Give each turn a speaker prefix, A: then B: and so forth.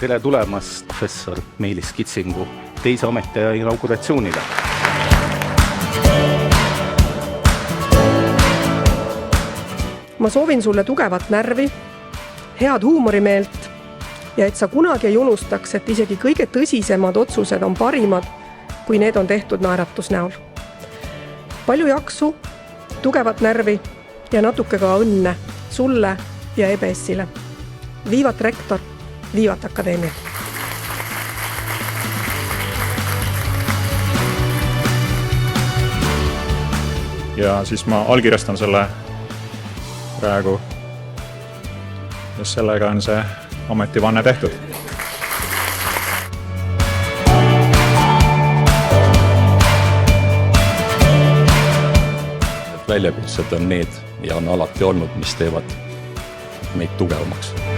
A: Tere tulemast professor Meelis Kitsingu teise ametiaja inauguratsioonile.
B: Ma soovin sulle tugevat närvi, head huumorimeelt ja et sa kunagi ei unustaks, et isegi kõige tõsisemad otsused on parimad, kui need on tehtud naeratusnäol. Palju jaksu, tugevat närvi ja natuke ka õnne sulle ja EBS-ile. Viivat rektor, viivat akadeemia!
C: Ja siis ma allkirjastan selle praegu ja sellega on see ametivanne tehtud.
D: Väljakutsed on need ja on alati olnud, mis teevad meid tugevamaks.